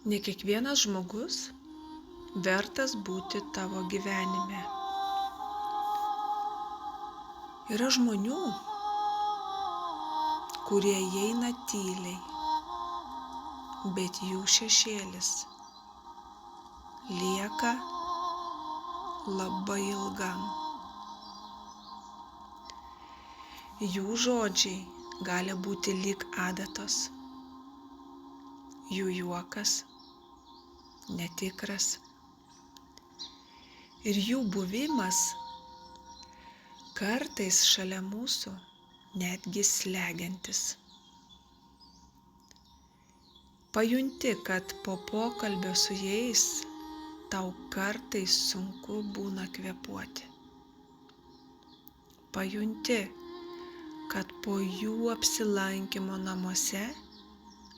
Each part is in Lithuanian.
Ne kiekvienas žmogus vertas būti tavo gyvenime. Yra žmonių, kurie įeina tyliai, bet jų šešėlis lieka labai ilgam. Jų žodžiai gali būti lyg adatos, jų juokas netikras ir jų buvimas kartais šalia mūsų netgi slegiantis. Pajunti, kad po pokalbio su jais tau kartais sunku būna kvėpuoti. Pajunti, kad po jų apsilankymo namuose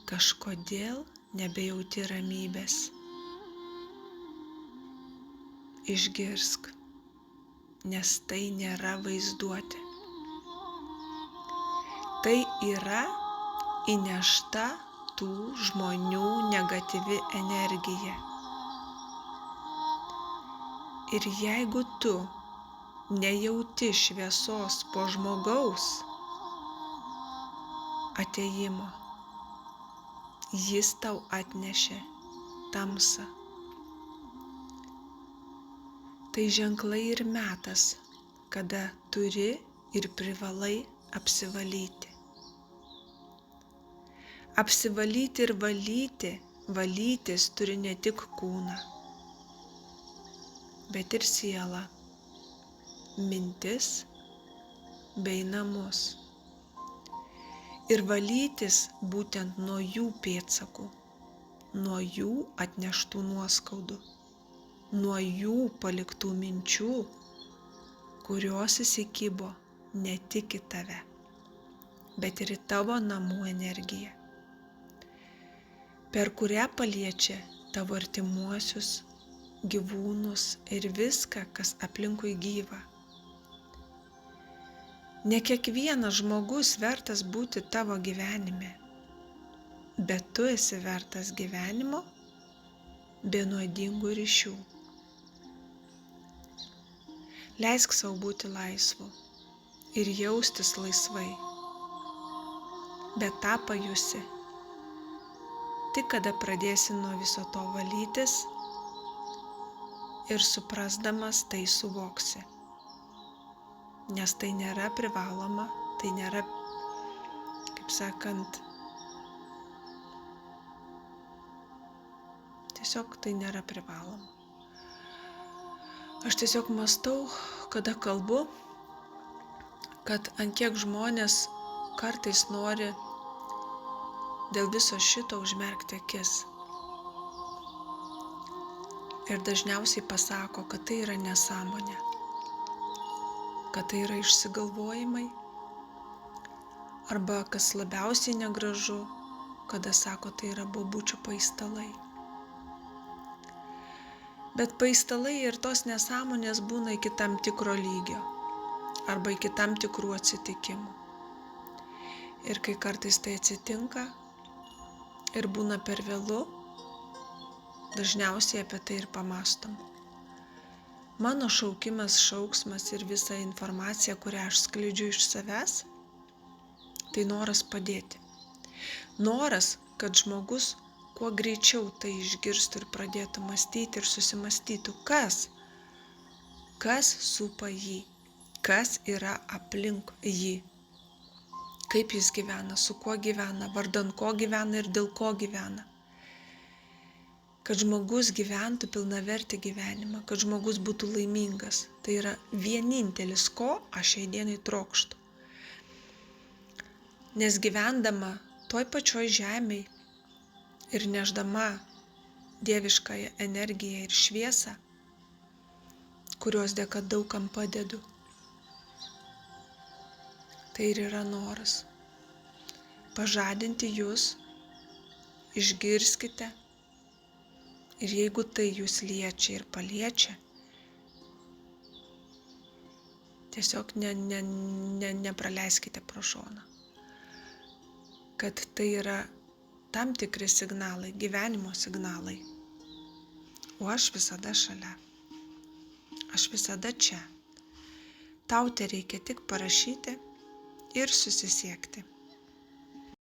kažkodėl nebejauti ramybės. Išgirsk, nes tai nėra vaizduotė. Tai yra įnešta tų žmonių negatyvi energija. Ir jeigu tu nejauti šviesos po žmogaus atėjimo, jis tau atnešė tamsą. Tai ženklai ir metas, kada turi ir privalai apsivalyti. Apsivalyti ir valytis turi ne tik kūną, bet ir sielą, mintis bei namus. Ir valytis būtent nuo jų pėdsakų, nuo jų atneštų nuoskaudų, nuo jų paliktų minčių, kurios įsikibo ne tik į tave, bet ir į tavo namų energiją, per kurią paliečia tavo artimuosius, gyvūnus ir viską, kas aplinkui gyva. Ne kiekvienas žmogus vertas būti tavo gyvenime, bet tu esi vertas gyvenimo be nuodingų ryšių. Leisk sau būti laisvu ir jaustis laisvai, bet tą pajusi tik kada pradėsi nuo viso to valytis ir suprasdamas tai suvoksi. Nes tai nėra privaloma, tai nėra, kaip sakant, tiesiog tai nėra privaloma. Aš tiesiog mąstau, kada kalbu, kad ant kiek žmonės kartais nori dėl viso šito užmerkti akis. Ir dažniausiai pasako, kad tai yra nesąmonė, kad tai yra išsigalvojimai, arba kas labiausiai negražu, kada sako, tai yra bobučių paistalai. Bet paistalai ir tos nesąmonės būna iki tam tikro lygio, arba iki tam tikrų atsitikimų. Ir kai kartais tai atsitinka ir būna per vėlu, dažniausiai apie tai ir pamąstom. Mano šaukimas, šauksmas ir visa informacija, kurią aš skleidžiu iš savęs, tai noras padėti. Noras, kad žmogus kuo greičiau tai išgirstų ir pradėtų mąstyti ir susimastytų, kas supa jį, kas yra aplink jį, kaip jis gyvena, su kuo gyvena, vardan ko gyvena ir dėl ko gyvena. Kad žmogus gyventų pilnavertį gyvenimą, kad žmogus būtų laimingas. Tai yra vienintelis, ko aš šiai dienai trokštu. Nes gyvendama toj pačioj žemėj ir nešdama dieviškąją energiją ir šviesą, kurios dėka daugam padedu, tai ir yra noras pažadinti jūs, išgirskite. Ir jeigu tai jūs liečia ir paliečia, tiesiog nepraleiskite pro šoną. Kad tai yra tam tikri signalai, gyvenimo signalai. O aš visada šalia. Aš visada čia. Tau tereikia tik parašyti ir susisiekti.